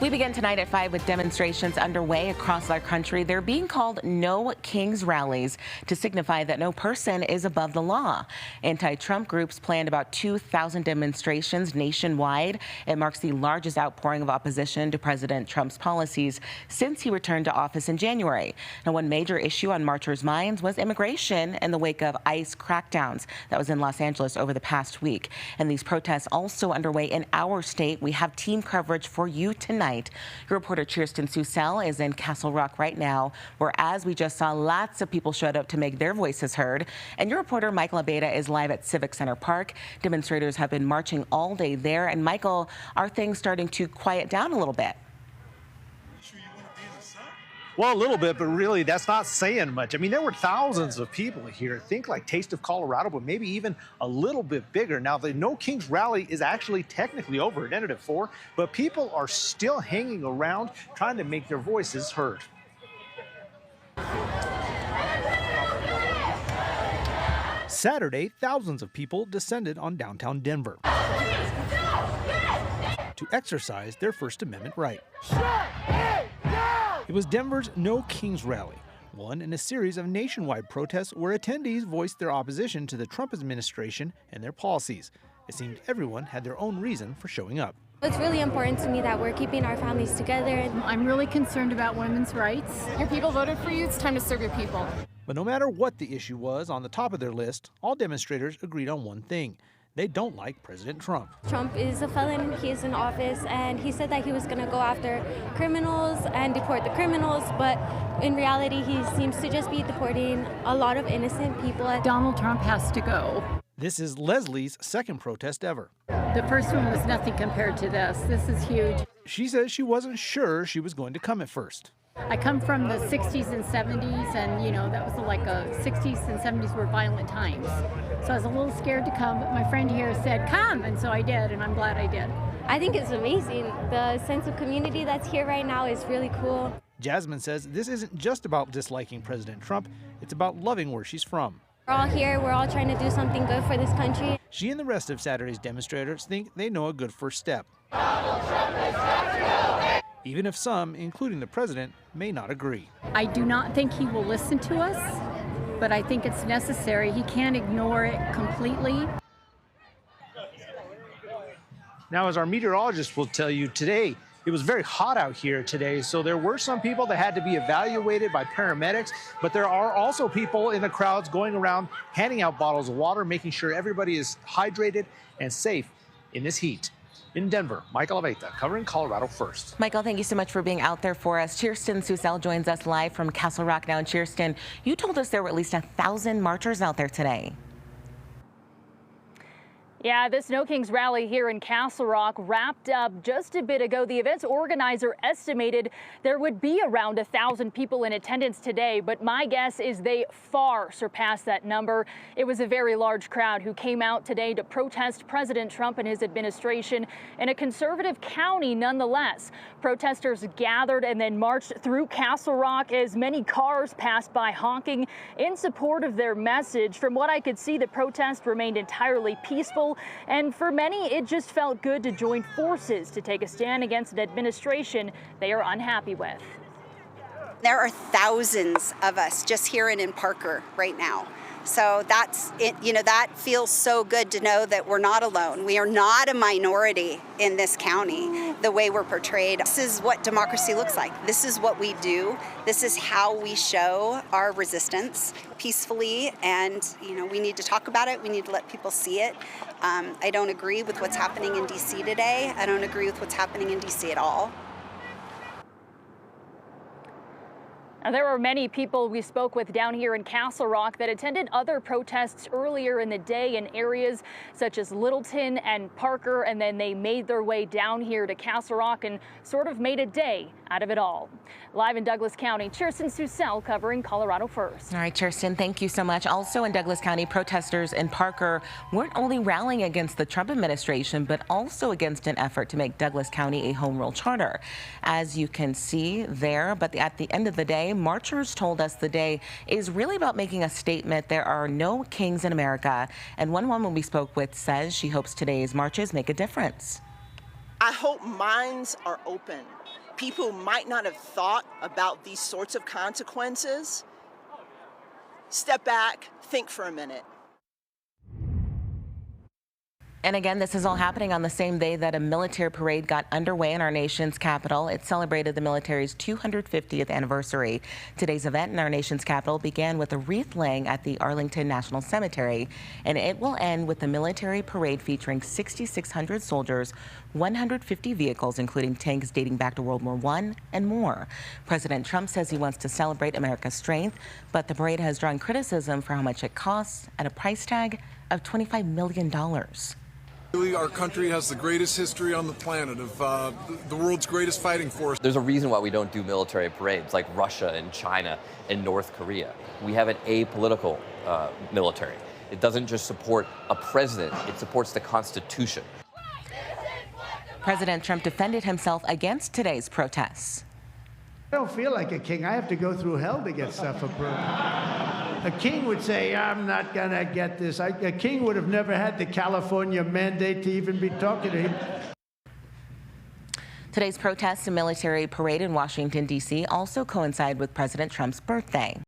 We begin tonight at 5 with demonstrations underway across our country. They're being called No Kings rallies to signify that no person is above the law. Anti-Trump groups planned about 2,000 demonstrations nationwide. It marks the largest outpouring of opposition to President Trump's policies since he returned to office in January. Now, one major issue on marchers' minds was immigration in the wake of ICE crackdowns that was in Los Angeles over the past week. And these protests also underway in our state. We have team coverage for you tonight. Your reporter Kirsten Susel is in Castle Rock right now, where, as we just saw, lots of people showed up to make their voices heard. And your reporter Michael Abeyta is live at Civic Center Park. Demonstrators have been marching all day there. And Michael, are things starting to quiet down a little bit? Well, a little bit, but really that's not saying much. I mean, there were thousands of people here. Think like Taste of Colorado, but maybe even a little bit bigger. Now, the No Kings rally is actually technically over. It ended at 4, but people are still hanging around trying to make their voices heard. Saturday, thousands of people descended on downtown Denver to exercise their First Amendment right. It was Denver's No Kings rally, one in a series of nationwide protests where attendees voiced their opposition to the Trump administration and their policies. It seemed everyone had their own reason for showing up. It's really important to me that we're keeping our families together. I'm really concerned about women's rights. Your people voted for you. It's time to serve your people. But no matter what the issue was on the top of their list, all demonstrators agreed on one thing. They don't like President Trump. Trump is a felon. He is in office, and he said that he was going to go after criminals and deport the criminals, but in reality, he seems to just be deporting a lot of innocent people. Donald Trump has to go. This is Leslie's second protest ever. The first one was nothing compared to this. This is huge. She says she wasn't sure she was going to come at first. I come from the 60s and 70s, and that was like 60s and 70s were violent times. So I was a little scared to come, but my friend here said, come, and so I did, and I'm glad I did. I think it's amazing. The sense of community that's here right now is really cool. Jasmine says this isn't just about disliking President Trump, it's about loving where she's from. We're all here, we're all trying to do something good for this country. She and the rest of Saturday's demonstrators think they know a good first step. Even if some, including the president, may not agree. I do not think he will listen to us, but I think it's necessary. He can't ignore it completely. Now, as our meteorologist will tell you today, it was very hot out here today, so there were some people that had to be evaluated by paramedics, but there are also people in the crowds going around handing out bottles of water, making sure everybody is hydrated and safe in this heat. In Denver, Michael Abeyta, covering Colorado First. Michael, thank you so much for being out there for us. Kirsten Susel joins us live from Castle Rock now. And Kirsten, you told us there were at least 1,000 marchers out there today. Yeah, this No Kings rally here in Castle Rock wrapped up just a bit ago. The event's organizer estimated there would be around 1,000 people in attendance today, but my guess is they far surpassed that number. It was a very large crowd who came out today to protest President Trump and his administration in a conservative county nonetheless. Protesters gathered and then marched through Castle Rock as many cars passed by honking in support of their message. From what I could see, the protest remained entirely peaceful. And for many, it just felt good to join forces to take a stand against an administration they are unhappy with. There are thousands of us just here in Parker right now. So that's it, that feels so good to know that we're not alone. We are not a minority in this county the way we're portrayed. This is what democracy looks like. This is what we do. This is how we show our resistance peacefully, and we need to talk about it. We need to let people see it. I don't agree with what's happening in DC today. I don't agree with what's happening in DC at all. Now, there were many people we spoke with down here in Castle Rock that attended other protests earlier in the day in areas such as Littleton and Parker, and then they made their way down here to Castle Rock and sort of made a day out of it all. Live in Douglas County, Kirsten Susel covering Colorado First. All right, Kirsten, thank you so much. Also in Douglas County, protesters in Parker weren't only rallying against the Trump administration, but also against an effort to make Douglas County a home rule charter. As you can see there, but at the end of the day, marchers told us the day is really about making a statement. There are no kings in America. And one woman we spoke with says she hopes today's marches make a difference. I hope minds are open people who might not have thought about these sorts of consequences, step back, think for a minute. And again, this is all happening on the same day that a military parade got underway in our nation's capital. It celebrated the military's 250th anniversary. Today's event in our nation's capital began with a wreath laying at the Arlington National Cemetery, and it will end with the military parade featuring 6,600 soldiers, 150 vehicles, including tanks dating back to World War I, and more. President Trump says he wants to celebrate America's strength, but the parade has drawn criticism for how much it costs at a price tag of $25 million. Our country has the greatest history on the planet of the world's greatest fighting force. There's a reason why we don't do military parades like Russia and China and North Korea. We have an apolitical military. It doesn't just support a president, it supports the Constitution. President Trump defended himself against today's protests. I don't feel like a king. I have to go through hell to get stuff approved. A king would say, I'm not going to get this. A king would have never had the California mandate to even be talking to him. Today's protests and military parade in Washington, D.C. also coincide with President Trump's birthday.